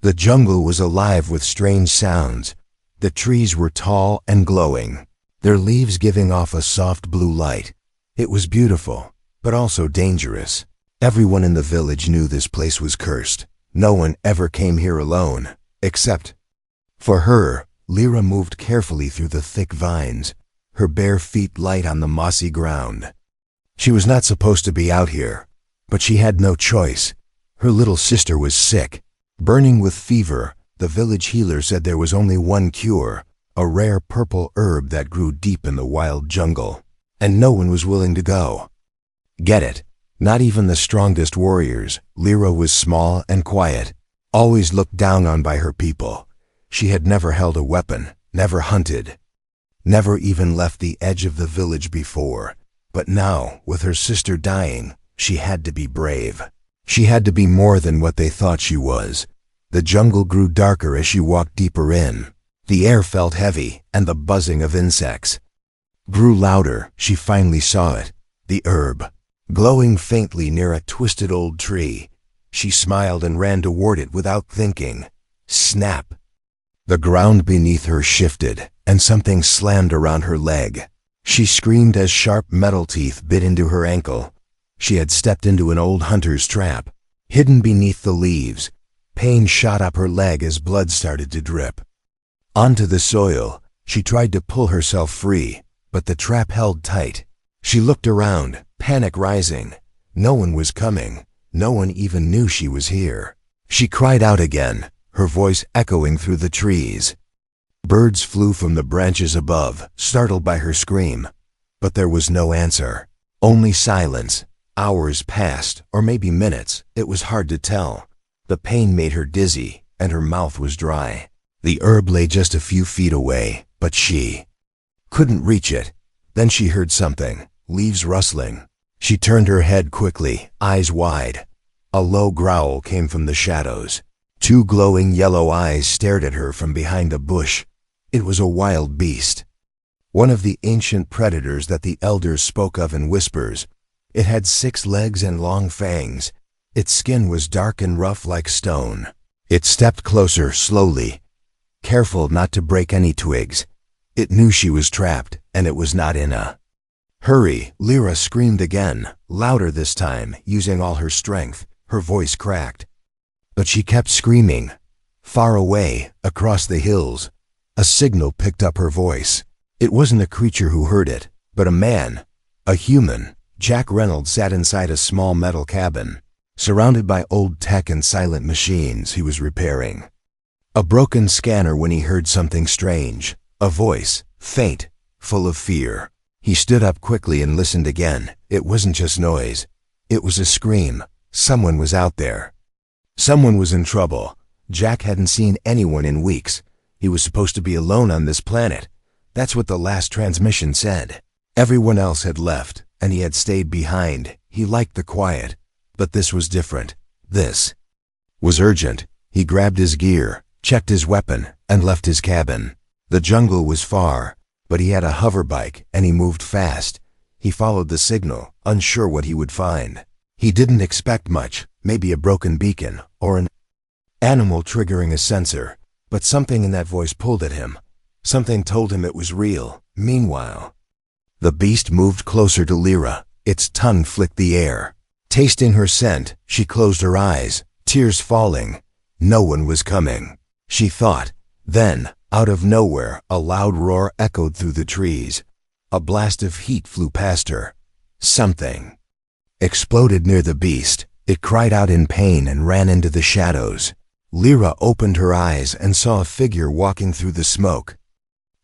The jungle was alive with strange sounds. The trees were tall and glowing, their leaves giving off a soft blue light. It was beautiful, but also dangerous. Everyone in the village knew this place was cursed. No one ever came here alone, except for her. Lyra moved carefully through the thick vines, her bare feet light on the mossy ground. She was not supposed to be out here, but she had no choice. Her little sister was sick, burning with fever. The village healer said there was only one cure, a rare purple herb that grew deep in the wild jungle, and no one was willing to go get it. Not even the strongest warriors. Lyra was small and quiet, always looked down on by her people. She had never held a weapon, never hunted, never even left the edge of the village before. But now, with her sister dying, she had to be brave. She had to be more than what they thought she was. The jungle grew darker as she walked deeper in. The air felt heavy, and the buzzing of insects grew louder. She finally saw it, the herb, glowing faintly near a twisted old tree. She smiled and ran toward it without thinking. Snap! The ground beneath her shifted, and something slammed around her leg. She screamed as sharp metal teeth bit into her ankle. She had stepped into an old hunter's trap, hidden beneath the leaves. Pain shot up her leg as blood started to drip onto the soil. She tried to pull herself free, but the trap held tight. She looked around, panic rising. No one was coming. No one even knew she was here. She cried out again, her voice echoing through the trees. Birds flew from the branches above, startled by her scream. But there was no answer. Only silence. Hours passed, or maybe minutes. It was hard to tell. The pain made her dizzy, and her mouth was dry. The herb lay just a few feet away, but she couldn't reach it. Then she heard something, leaves rustling. She turned her head quickly, eyes wide. A low growl came from the shadows. Two glowing yellow eyes stared at her from behind a bush. It was a wild beast, one of the ancient predators that the elders spoke of in whispers. It had 6 legs and long fangs. Its skin was dark and rough like stone. It stepped closer slowly, careful not to break any twigs. It knew she was trapped, and it was not in a hurry. Lyra screamed again, louder this time, using all her strength. Her voice cracked. But she kept screaming. Far away, across the hills, a signal picked up her voice. It wasn't a creature who heard it, but a man, a human. Jack Reynolds sat inside a small metal cabin, surrounded by old tech and silent machines he was repairing. A broken scanner when he heard something strange, a voice, faint, full of fear. He stood up quickly and listened again. It wasn't just noise. It was a scream. Someone was out there. Someone was in trouble. Jack hadn't seen anyone in weeks. He was supposed to be alone on this planet. That's what the last transmission said. Everyone else had left, and he had stayed behind. He liked the quiet. But this was different. This was urgent. He grabbed his gear, checked his weapon, and left his cabin. The jungle was far, but he had a hover bike, and he moved fast. He followed the signal, unsure what he would find. He didn't expect much, maybe a broken beacon, or an animal triggering a sensor. But something in that voice pulled at him. Something told him it was real. Meanwhile, the beast moved closer to Lyra. Its tongue flicked the air. Tasting her scent, she closed her eyes, tears falling. No one was coming, she thought. Then, out of nowhere, a loud roar echoed through the trees. A blast of heat flew past her. Something exploded near the beast. It cried out in pain and ran into the shadows. Lyra opened her eyes and saw a figure walking through the smoke.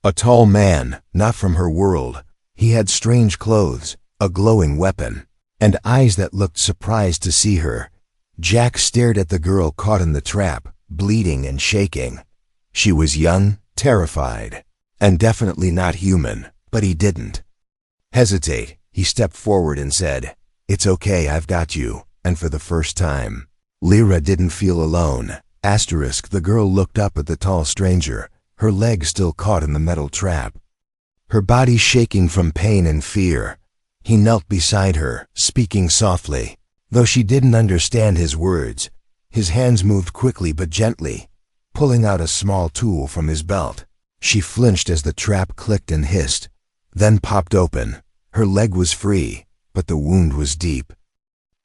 A tall man, not from her world. He had strange clothes, a glowing weapon, and eyes that looked surprised to see her. Jack stared at the girl caught in the trap, bleeding and shaking. She was young, terrified, and definitely not human, but he didn't hesitate. He stepped forward and said, "It's okay, I've got you." And for the first time, Lyra didn't feel alone. The girl looked up at the tall stranger, her leg still caught in the metal trap, her body shaking from pain and fear. He knelt beside her, speaking softly. Though she didn't understand his words, his hands moved quickly but gently. pulling out a small tool from his belt. She flinched as the trap clicked and hissed, then popped open. Her leg was free, but the wound was deep,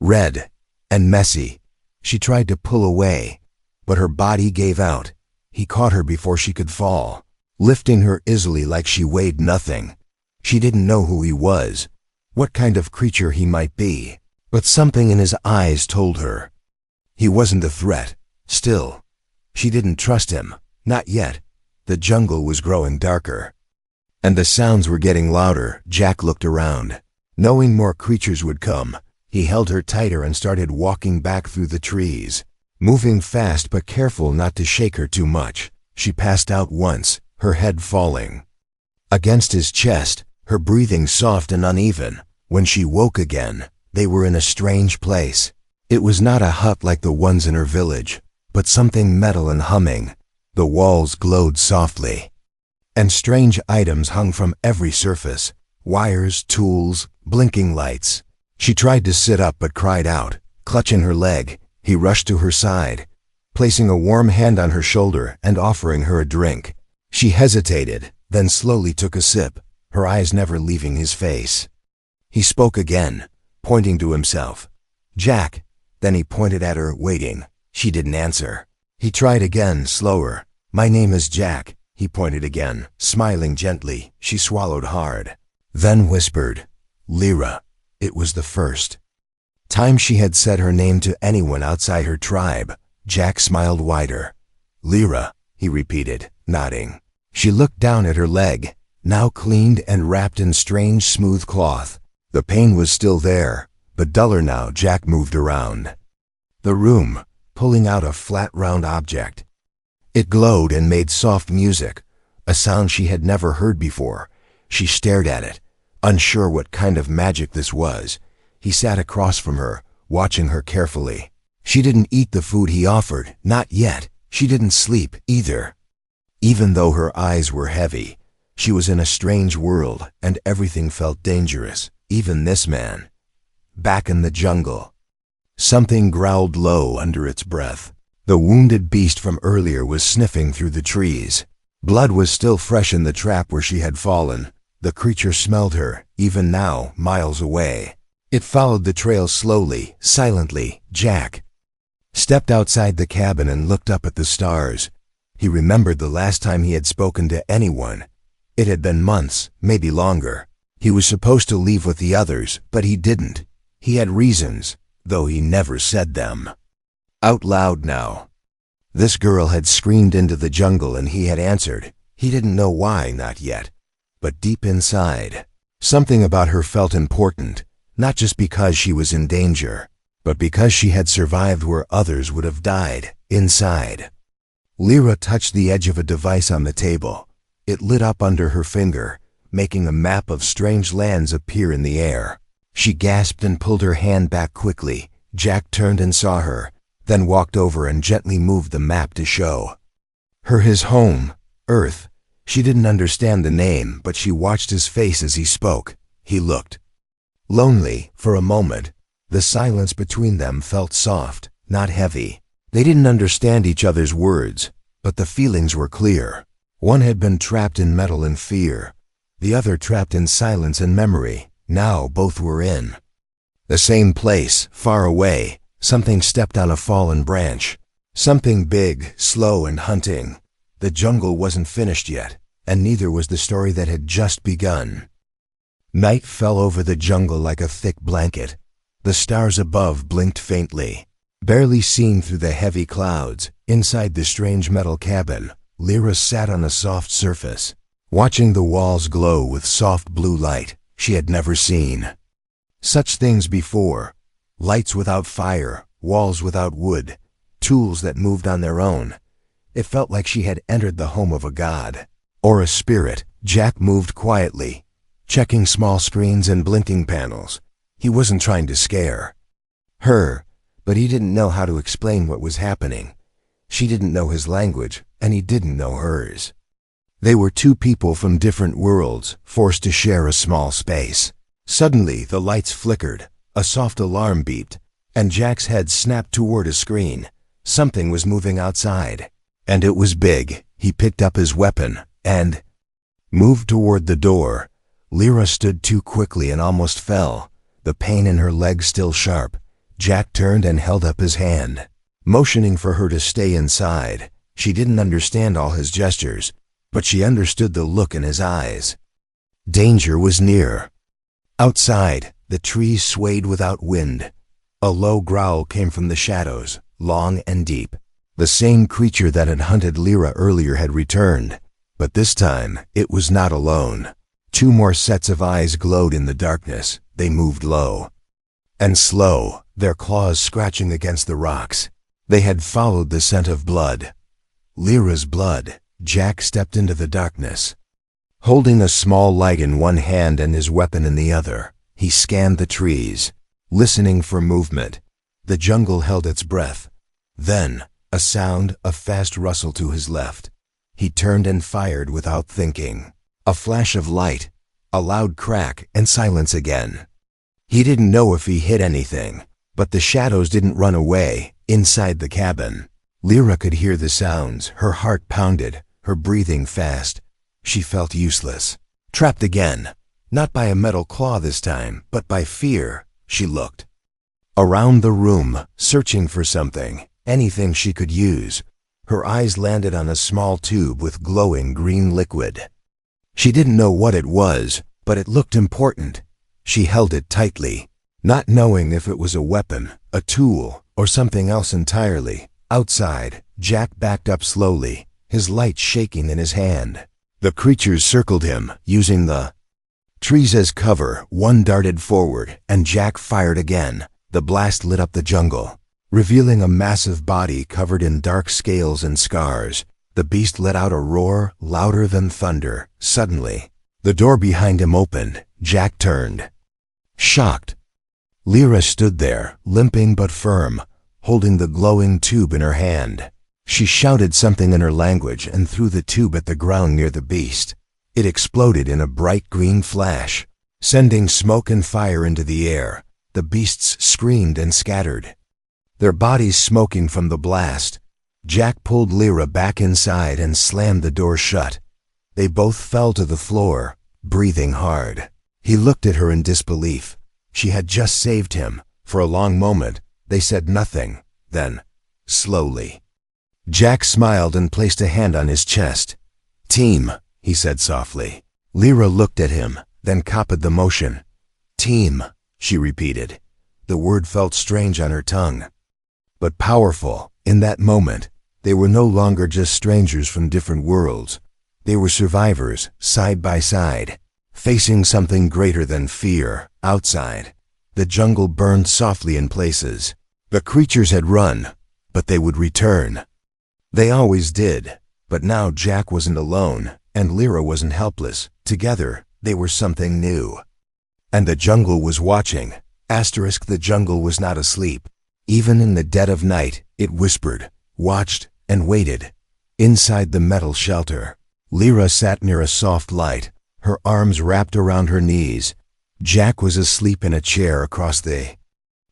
red, and messy. She tried to pull away, but her body gave out. He caught her before she could fall, lifting her easily like she weighed nothing. She didn't know who he was, what kind of creature he might be, but something in his eyes told her. He wasn't a threat. Still, she didn't trust him, not yet. The jungle was growing darker, and the sounds were getting louder. Jack looked around. Knowing more creatures would come, he held her tighter and started walking back through the trees, moving fast but careful not to shake her too much. She passed out once, her head falling against his chest, her breathing soft and uneven. When she woke again, they were in a strange place. It was not a hut like the ones in her village, but something metal and humming. The walls glowed softly, and strange items hung from every surface. Wires, tools, blinking lights. She tried to sit up but cried out, clutching her leg. He rushed to her side, placing a warm hand on her shoulder and offering her a drink. She hesitated, then slowly took a sip, her eyes never leaving his face. He spoke again, pointing to himself. "Jack." Then he pointed at her, waiting. She didn't answer. He tried again, slower. "My name is Jack." He pointed again, smiling gently. She swallowed hard, then whispered, "Lyra." It was the first time she had said her name to anyone outside her tribe. Jack smiled wider. "Lyra," he repeated, nodding. She looked down at her leg, now cleaned and wrapped in strange smooth cloth. The pain was still there, but duller now. Jack moved around the room, pulling out a flat round object. It glowed and made soft music, a sound she had never heard before. She stared at it, unsure what kind of magic this was. He sat across from her, watching her carefully. She didn't eat the food he offered, not yet. She didn't sleep either. Even though her eyes were heavy, she was in a strange world, and everything felt dangerous, even this man. Back in the jungle, something growled low under its breath. The wounded beast from earlier was sniffing through the trees. Blood was still fresh in the trap where she had fallen. The creature smelled her, even now, miles away. It followed the trail slowly, silently. Jack stepped outside the cabin and looked up at the stars. He remembered the last time he had spoken to anyone. It had been months, maybe longer. He was supposed to leave with the others, but he didn't. He had reasons, though he never said them out loud now. This girl had screamed into the jungle and he had answered. He didn't know why, not yet. But deep inside, something about her felt important, not just because she was in danger, but because she had survived where others would have died, inside. Lyra touched the edge of a device on the table. It lit up under her finger, making a map of strange lands appear in the air. She gasped and pulled her hand back quickly. Jack turned and saw her, then walked over and gently moved the map to show her his home, Earth. She didn't understand the name, but she watched his face as he spoke. He looked lonely for a moment. The silence between them felt soft, not heavy. They didn't understand each other's words, but the feelings were clear. One had been trapped in metal and fear, the other trapped in silence and memory. Now both were in the same place, far away. Something stepped on a fallen branch. Something big, slow, and hunting. The jungle wasn't finished yet, and neither was the story that had just begun. Night fell over the jungle like a thick blanket. The stars above blinked faintly, barely seen through the heavy clouds. Inside the strange metal cabin, Lyra sat on a soft surface, watching the walls glow with soft blue light. She had never seen such things before. Lights without fire, walls without wood, tools that moved on their own. It felt like she had entered the home of a god, or a spirit. Jack moved quietly, checking small screens and blinking panels. He wasn't trying to scare her, but he didn't know how to explain what was happening. She didn't know his language, and he didn't know hers. They were two people from different worlds, forced to share a small space. Suddenly, the lights flickered. A soft alarm beeped, and Jack's head snapped toward a screen. Something was moving outside. And it was big. He picked up his weapon and moved toward the door. Lyra stood too quickly and almost fell, the pain in her leg still sharp. Jack turned and held up his hand, motioning for her to stay inside. She didn't understand all his gestures, but she understood the look in his eyes. Danger was near. Outside, the trees swayed without wind. A low growl came from the shadows, long and deep. The same creature that had hunted Lyra earlier had returned, but this time it was not alone. Two more sets of eyes glowed in the darkness. They moved low and slow, their claws scratching against the rocks. They had followed the scent of blood. Lyra's blood. Jack stepped into the darkness. Holding a small light in one hand and his weapon in the other, he scanned the trees, listening for movement. The jungle held its breath. Then, a sound, a fast rustle to his left. He turned and fired without thinking. A flash of light, a loud crack, and silence again. He didn't know if he hit anything, but the shadows didn't run away. Inside the cabin, Lyra could hear the sounds. Her heart pounded, her breathing fast. She felt useless. Trapped again. Not by a metal claw this time, but by fear. She looked around the room, searching for something, anything she could use. Her eyes landed on a small tube with glowing green liquid. She didn't know what it was, but it looked important. She held it tightly, not knowing if it was a weapon, a tool, or something else entirely. Outside, Jack backed up slowly, his light shaking in his hand. The creatures circled him, using the trees as cover. One darted forward, and Jack fired again. The blast lit up the jungle, revealing a massive body covered in dark scales and scars. The beast let out a roar louder than thunder. Suddenly, the door behind him opened. Jack turned, shocked. Lyra stood there, limping but firm, holding the glowing tube in her hand. She shouted something in her language and threw the tube at the ground near the beast. It exploded in a bright green flash, sending smoke and fire into the air. The beasts screamed and scattered, their bodies smoking from the blast. Jack pulled Lyra back inside and slammed the door shut. They both fell to the floor, breathing hard. He looked at her in disbelief. She had just saved him. For a long moment, they said nothing. Then, slowly, Jack smiled and placed a hand on his chest. "Team," he said softly. Lyra looked at him, then copied the motion. "Team," she repeated. The word felt strange on her tongue, but powerful. In that moment, they were no longer just strangers from different worlds. They were survivors, side by side, facing something greater than fear. Outside, the jungle burned softly in places. The creatures had run, but they would return. They always did. But now Jack wasn't alone, and Lyra wasn't helpless. Together, they were something new. And the jungle was watching. The jungle was not asleep. Even in the dead of night, it whispered, watched, and waited. Inside the metal shelter, Lyra sat near a soft light, her arms wrapped around her knees. Jack was asleep in a chair across the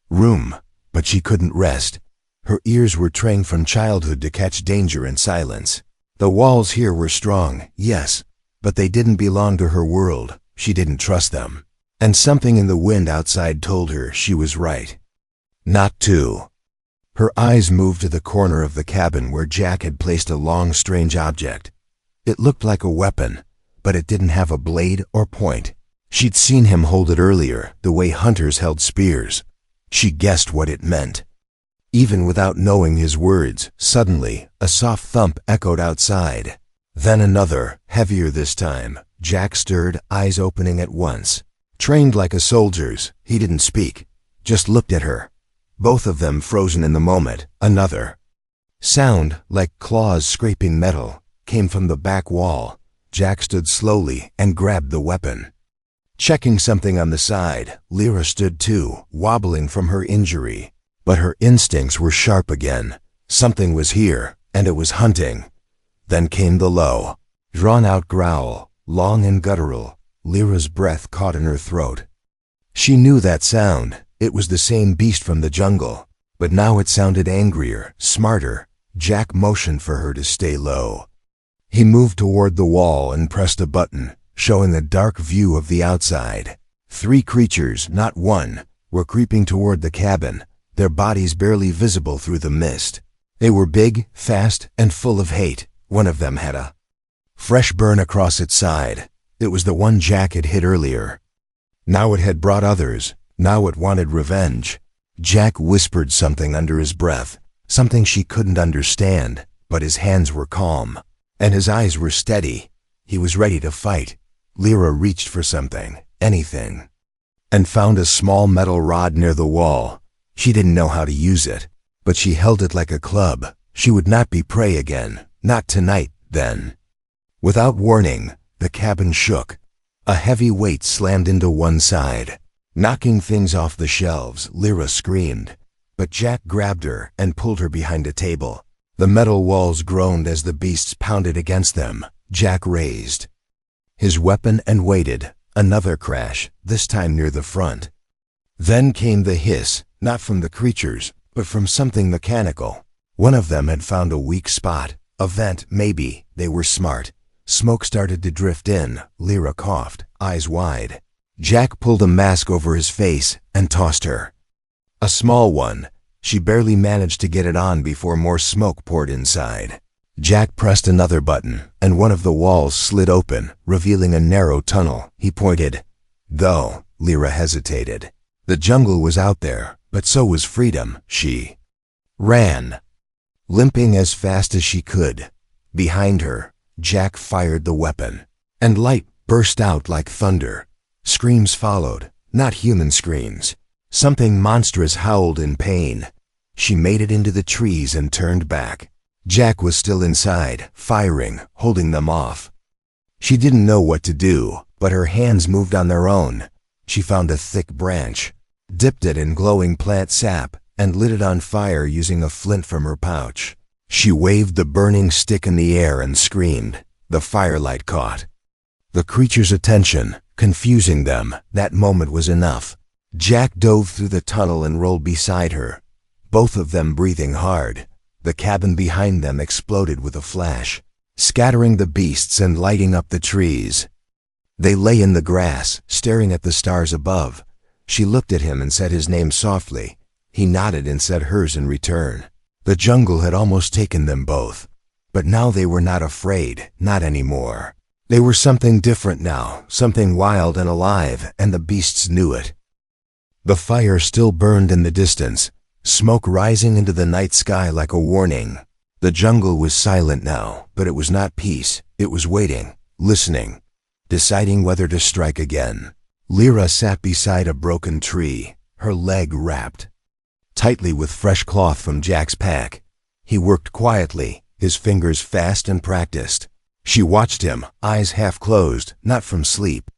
room, but she couldn't rest. Her ears were trained from childhood to catch danger in silence. The walls here were strong, yes, but they didn't belong to her world. She didn't trust them. And something in the wind outside told her she was right not to. Her eyes moved to the corner of the cabin where Jack had placed a long, strange object. It looked like a weapon, but it didn't have a blade or point. She'd seen him hold it earlier, the way hunters held spears. She guessed what it meant. Even without knowing his words, suddenly, a soft thump echoed outside. Then another, heavier this time. Jack stirred, eyes opening at once. Trained like a soldier's, he didn't speak, just looked at her. Both of them frozen in the moment. Another sound, like claws scraping metal, came from the back wall. Jack stood slowly and grabbed the weapon. Checking something on the side, Lyra stood too, wobbling from her injury. But her instincts were sharp again. Something was here, and it was hunting. Then came the low, drawn-out growl, long and guttural. Lyra's breath caught in her throat. She knew that sound. It was the same beast from the jungle, but now it sounded angrier, smarter. Jack motioned for her to stay low. He moved toward the wall and pressed a button, showing a dark view of the outside. 3 creatures, not one, were creeping toward the cabin, their bodies barely visible through the mist. They were big, fast, and full of hate. One of them had a fresh burn across its side. It was the one Jack had hit earlier. Now it had brought others. Now it wanted revenge. Jack whispered something under his breath, something she couldn't understand, but his hands were calm, and his eyes were steady. He was ready to fight. Lyra reached for something, anything, and found a small metal rod near the wall. She didn't know how to use it, but she held it like a club. She would not be prey again, not tonight, then. Without warning, the cabin shook. A heavy weight slammed into one side. Knocking things off the shelves, Lyra screamed, but Jack grabbed her and pulled her behind a table. The metal walls groaned as the beasts pounded against them. Jack raised his weapon and waited. Another crash, this time near the front. Then came the hiss, not from the creatures, but from something mechanical. One of them had found a weak spot, a vent maybe. They were smart. Smoke started to drift in. Lyra coughed, eyes wide. Jack pulled a mask over his face and tossed her. A small one. She barely managed to get it on before more smoke poured inside. Jack pressed another button, and one of the walls slid open, revealing a narrow tunnel. He pointed. Though, Lyra hesitated. The jungle was out there, but so was freedom. She ran, limping as fast as she could. Behind her, Jack fired the weapon, and light burst out like thunder. Screams followed, not human screams. Something monstrous howled in pain. She made it into the trees and turned back. Jack was still inside, firing, holding them off. She didn't know what to do, but her hands moved on their own. She found a thick branch, dipped it in glowing plant sap, and lit it on fire using a flint from her pouch. She waved the burning stick in the air and screamed. The firelight caught the creature's attention, confusing them. That moment was enough. Jack dove through the tunnel and rolled beside her, both of them breathing hard. The cabin behind them exploded with a flash, scattering the beasts and lighting up the trees. They lay in the grass, staring at the stars above. She looked at him and said his name softly. He nodded and said hers in return. The jungle had almost taken them both, but now they were not afraid, not anymore. They were something different now, something wild and alive, and the beasts knew it. The fire still burned in the distance, smoke rising into the night sky like a warning. The jungle was silent now, but it was not peace. It was waiting, listening, deciding whether to strike again. Lyra sat beside a broken tree, her leg wrapped tightly with fresh cloth from Jack's pack. He worked quietly, his fingers fast and practiced. She watched him, eyes half closed, not from sleep,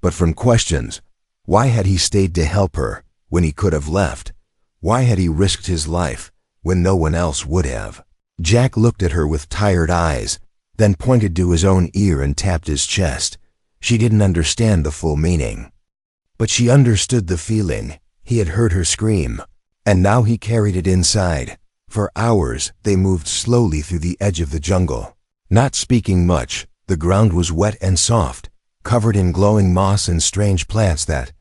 but from questions. Why had he stayed to help her when he could have left? Why had he risked his life when no one else would have? Jack looked at her with tired eyes, then pointed to his own ear and tapped his chest. She didn't understand the full meaning, but she understood the feeling. He had heard her scream, and now he carried it inside. For hours, they moved slowly through the edge of the jungle, not speaking much. The ground was wet and soft, covered in glowing moss and strange plants that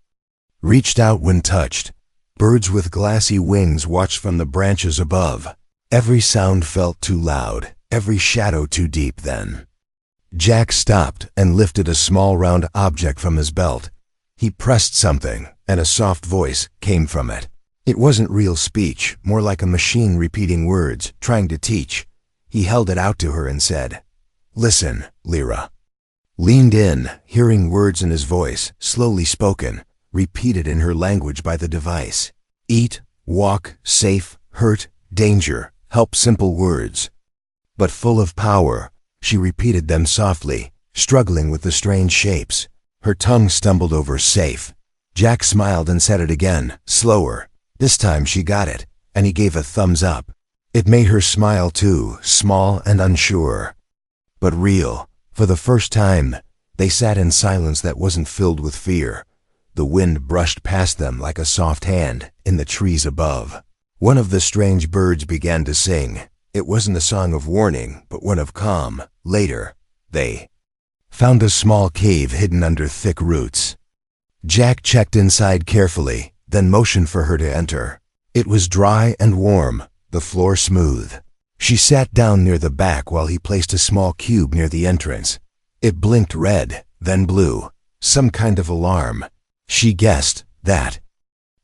reached out when touched. Birds with glassy wings watched from the branches above. Every sound felt too loud, every shadow too deep then. Jack stopped and lifted a small round object from his belt. He pressed something, and a soft voice came from it. It wasn't real speech, more like a machine repeating words, trying to teach. He held it out to her and said, "Listen, Lyra." Leaned in, hearing words in his voice, slowly spoken, repeated in her language by the device. Eat, walk, safe, hurt, danger, help, simple words, but full of power. She repeated them softly, struggling with the strange shapes. Her tongue stumbled over safe. Jack smiled and said it again, slower. This time she got it, and he gave a thumbs up. It made her smile too, small and unsure, but real. For the first time, they sat in silence that wasn't filled with fear. The wind brushed past them like a soft hand in the trees above. One of the strange birds began to sing. It wasn't a song of warning, but one of calm. Later, they found a small cave hidden under thick roots. Jack checked inside carefully, then motioned for her to enter. It was dry and warm, the floor smooth. She sat down near the back while he placed a small cube near the entrance. It blinked red, then blue. Some kind of alarm. She guessed that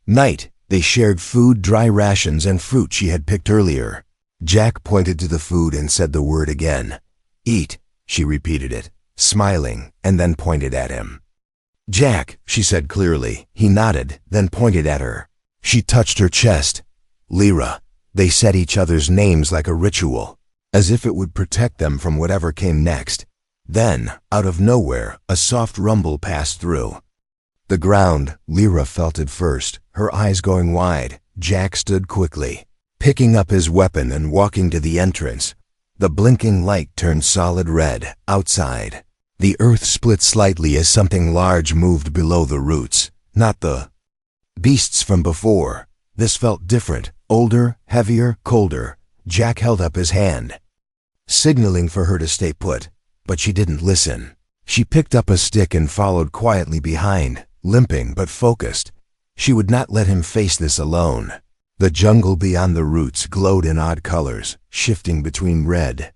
night they shared food, dry rations, and fruit she had picked earlier. Jack pointed to the food and said the word again. Eat, she repeated it, smiling, and then pointed at him. Jack, she said clearly. He nodded, then pointed at her. She touched her chest. Lyra. They said each other's names like a ritual, as if it would protect them from whatever came next. Then, out of nowhere, a soft rumble passed through the ground. Lyra felt it first, her eyes going wide. Jack stood quickly, picking up his weapon and walking to the entrance. The blinking light turned solid red. Outside, the earth split slightly as something large moved below the roots. Not the beasts from before. This felt different, older, heavier, colder. Jack held up his hand, signaling for her to stay put, but she didn't listen. She picked up a stick and followed quietly behind, limping but focused. She would not let him face this alone. The jungle beyond the roots glowed in odd colors, shifting between red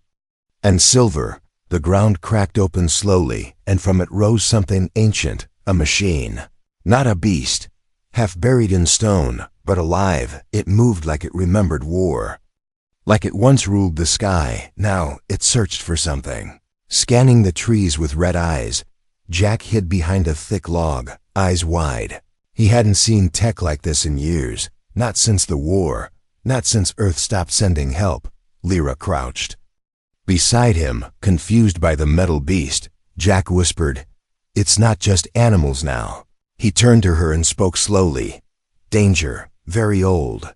and silver. The ground cracked open slowly, and from it rose something ancient, a machine. Not a beast, half buried in stone, but alive. It moved like it remembered war. Like it once ruled the sky, now it searched for something. Scanning the trees with red eyes, Jack hid behind a thick log, eyes wide. He hadn't seen tech like this in years, not since the war, not since Earth stopped sending help. Lyra crouched beside him, confused by the metal beast. Jack whispered, "It's not just animals now." He turned to her and spoke slowly. "Danger, very old.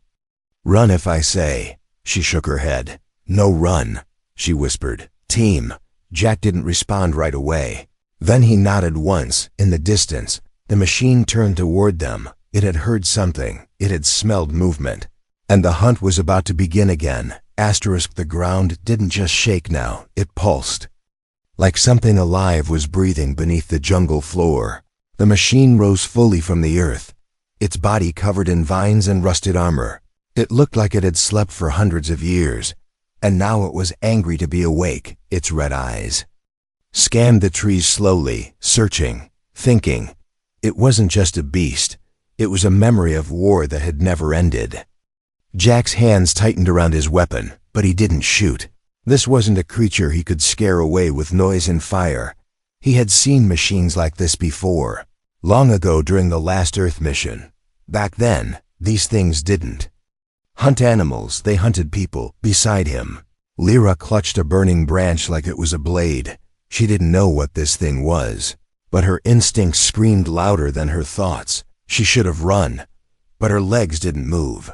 Run if I say." She shook her head. "No run," she whispered. "Team." Jack didn't respond right away. Then he nodded once. In the distance, the machine turned toward them. It had heard something. It had smelled movement. And the hunt was about to begin again. The ground didn't just shake now, it pulsed. Like something alive was breathing beneath the jungle floor. The machine rose fully from the earth, its body covered in vines and rusted armor. It looked like it had slept for hundreds of years, and now it was angry to be awake. Its red eyes scanned the trees slowly, searching, thinking. It wasn't just a beast, it was a memory of war that had never ended. Jack's hands tightened around his weapon, but he didn't shoot. This wasn't a creature he could scare away with noise and fire. He had seen machines like this before, long ago during the last Earth mission. Back then, these things didn't hunt animals, they hunted people. Beside him, Lyra clutched a burning branch like it was a blade. She didn't know what this thing was, but her instincts screamed louder than her thoughts. She should have run, but her legs didn't move.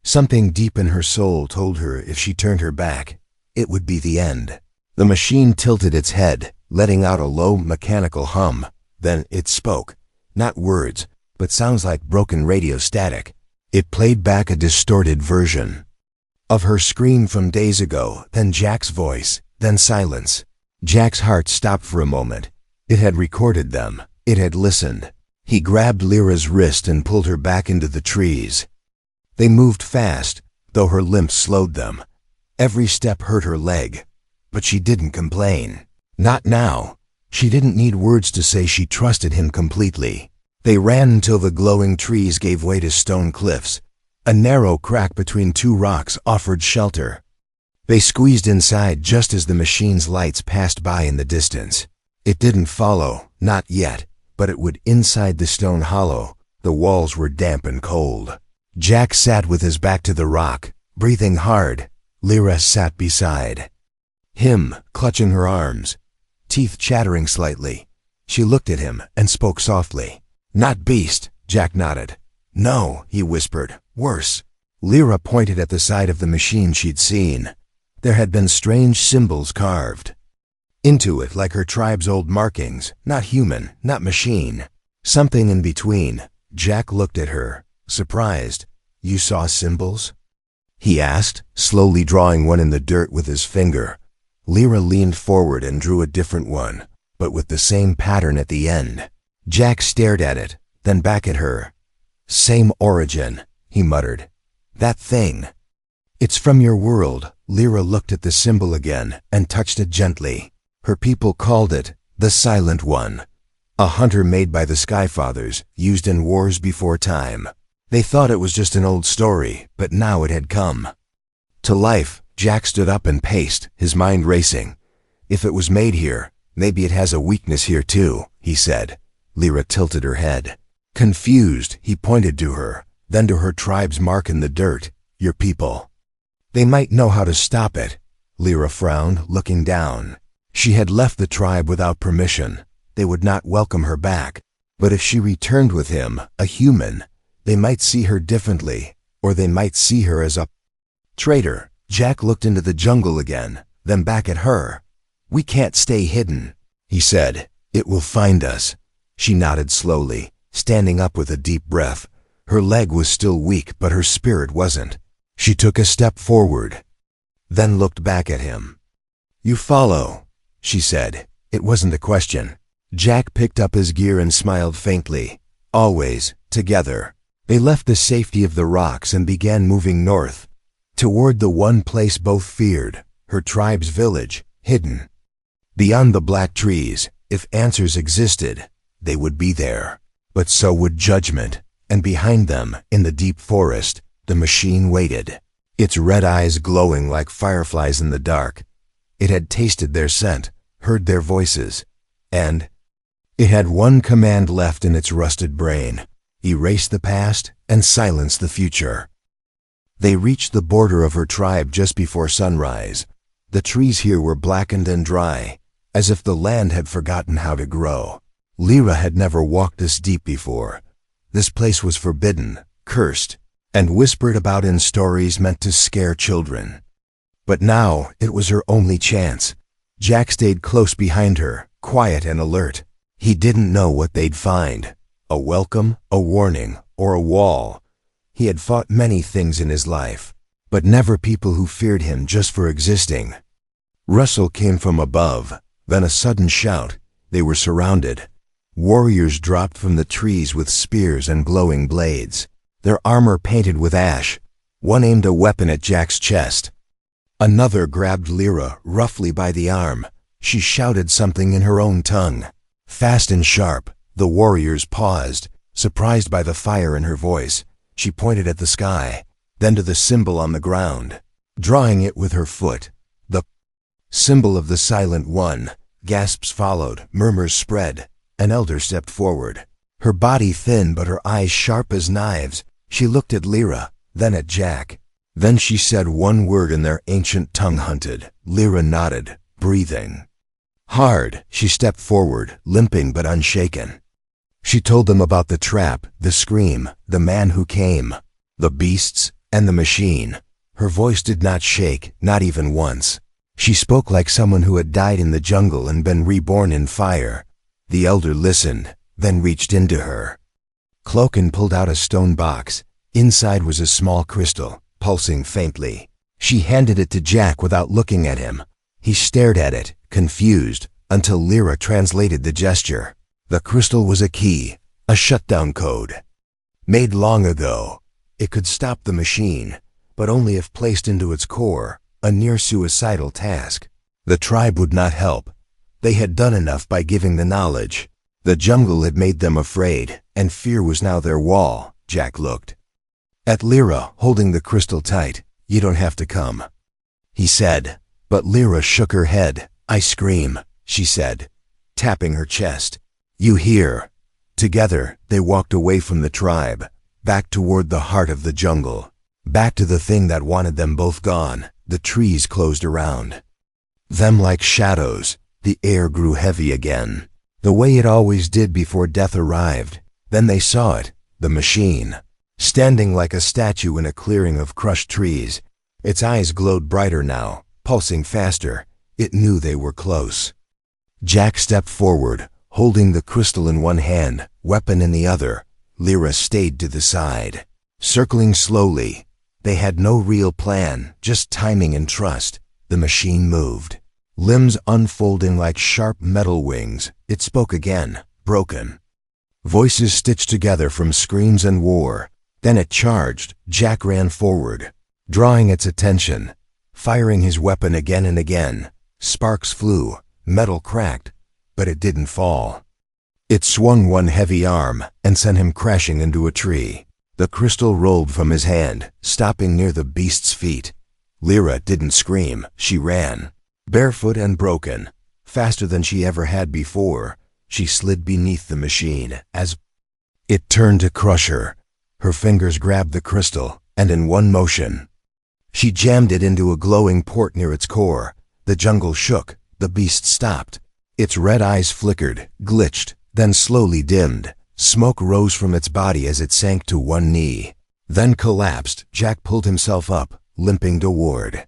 Something deep in her soul told her if she turned her back, it would be the end. The machine tilted its head, letting out a low mechanical hum. Then it spoke, not words, but sounds like broken radio static. It played back a distorted version of her scream from days ago, then Jack's voice, then silence. Jack's heart stopped for a moment. It had recorded them. It had listened. He grabbed Lyra's wrist and pulled her back into the trees. They moved fast, though her limp slowed them. Every step hurt her leg, but she didn't complain. Not now. She didn't need words to say she trusted him completely. They ran until the glowing trees gave way to stone cliffs. A narrow crack between two rocks offered shelter. They squeezed inside just as the machine's lights passed by in the distance. It didn't follow, not yet, but it would. Inside the stone hollow. The walls were damp and cold. Jack sat with his back to the rock, breathing hard. Lyra sat beside him, clutching her arms, teeth chattering slightly. She looked at him and spoke softly. "Not beast," Jack nodded. "No," he whispered. "Worse." Lyra pointed at the side of the machine she'd seen. There had been strange symbols carved into it like her tribe's old markings, not human, not machine. Something in between. Jack looked at her, surprised. "You saw symbols?" he asked, slowly drawing one in the dirt with his finger. Lyra leaned forward and drew a different one, but with the same pattern at the end. Jack stared at it, then back at her. "Same origin," he muttered. "That thing." "It's from your world." Lyra looked at the symbol again and touched it gently. Her people called it the Silent One, a hunter made by the Skyfathers, used in wars before time. They thought it was just an old story, but now it had come to life. Jack stood up and paced, his mind racing. "If it was made here, maybe it has a weakness here too," he said. Lyra tilted her head. Confused, he pointed to her, then to her tribe's mark in the dirt. "Your people. They might know how to stop it." Lyra frowned, looking down. She had left the tribe without permission. They would not welcome her back. But if she returned with him, a human, they might see her differently, or they might see her as a traitor. Jack looked into the jungle again, then back at her. "We can't stay hidden," he said. "It will find us." She nodded slowly, standing up with a deep breath. Her leg was still weak, but her spirit wasn't. She took a step forward, then looked back at him. "You follow," she said. It wasn't a question. Jack picked up his gear and smiled faintly. "Always, together." They left the safety of the rocks and began moving north, toward the one place both feared, her tribe's village, hidden beyond the black trees. If answers existed, they would be there. But so would judgment, and behind them, in the deep forest, the machine waited, its red eyes glowing like fireflies in the dark. It had tasted their scent, heard their voices, and it had one command left in its rusted brain: erase the past and silence the future. They reached the border of her tribe just before sunrise. The trees here were blackened and dry, as if the land had forgotten how to grow. Lyra had never walked this deep before. This place was forbidden, cursed, and whispered about in stories meant to scare children. But now it was her only chance. Jack stayed close behind her, quiet and alert. He didn't know what they'd find: a welcome, a warning, or a wall. He had fought many things in his life, but never people who feared him just for existing. Rustle came from above, then a sudden shout. They were surrounded. Warriors dropped from the trees with spears and glowing blades, their armor painted with ash. One aimed a weapon at Jack's chest. Another grabbed Lyra roughly by the arm. She shouted something in her own tongue. Fast and sharp, the warriors paused, surprised by the fire in her voice. She pointed at the sky, then to the symbol on the ground, drawing it with her foot. The symbol of the Silent One. Gasps followed, murmurs spread. An elder stepped forward, her body thin but her eyes sharp as knives. She looked at Lyra, then at Jack. Then she said one word in their ancient tongue hunted. Lyra nodded, breathing hard. She stepped forward, limping but unshaken. She told them about the trap, the scream, the man who came, the beasts, and the machine. Her voice did not shake, not even once. She spoke like someone who had died in the jungle and been reborn in fire. The elder listened, then reached into her cloak and pulled out a stone box. Inside was a small crystal, pulsing faintly. She handed it to Jack without looking at him. He stared at it, confused, until Lyra translated the gesture. The crystal was a key, a shutdown code. Made long ago, it could stop the machine, but only if placed into its core, a near-suicidal task. The tribe would not help. They had done enough by giving the knowledge. The jungle had made them afraid, and fear was now their wall. Jack looked at Lyra, holding the crystal tight. "You don't have to come," he said. But Lyra shook her head. "I scream," she said, tapping her chest. "You hear?" Together, they walked away from the tribe, back toward the heart of the jungle, back to the thing that wanted them both gone. The trees closed around them like shadows. The air grew heavy again, the way it always did before death arrived. Then they saw it, the machine, standing like a statue in a clearing of crushed trees. Its eyes glowed brighter now, pulsing faster. It knew they were close. Jack stepped forward, holding the crystal in one hand, weapon in the other. Lyra stayed to the side, circling slowly, They had no real plan, just timing and trust. The machine moved. Limbs unfolding like sharp metal wings. It spoke again, broken. Voices stitched together from screams and war. Then it charged. Jack ran forward, drawing its attention, firing his weapon again and again. Sparks flew, metal cracked, but it didn't fall. It swung one heavy arm and sent him crashing into a tree. The crystal rolled from his hand, stopping near the beast's feet. Lyra didn't scream, she ran. Barefoot and broken, faster than she ever had before, she slid beneath the machine as it turned to crush her. Her fingers grabbed the crystal, and in one motion, she jammed it into a glowing port near its core. The jungle shook, the beast stopped. Its red eyes flickered, glitched, then slowly dimmed. Smoke rose from its body as it sank to one knee, then collapsed. Jack pulled himself up, limping toward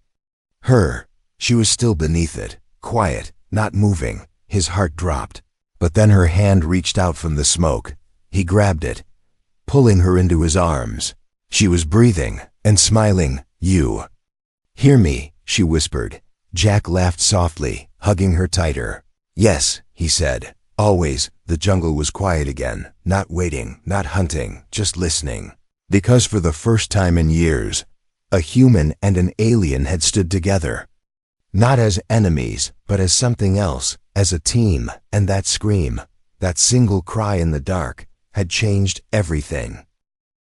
her. She was still beneath it, quiet, not moving. His heart dropped. But then her hand reached out from the smoke. He grabbed it, pulling her into his arms. She was breathing and smiling. "You hear me?" she whispered. Jack laughed softly, hugging her tighter. "Yes," he said. Always. The jungle was quiet again, not waiting, not hunting, just listening. Because for the first time in years, a human and an alien had stood together. Not as enemies, but as something else, as a team. And that scream, that single cry in the dark, had changed everything.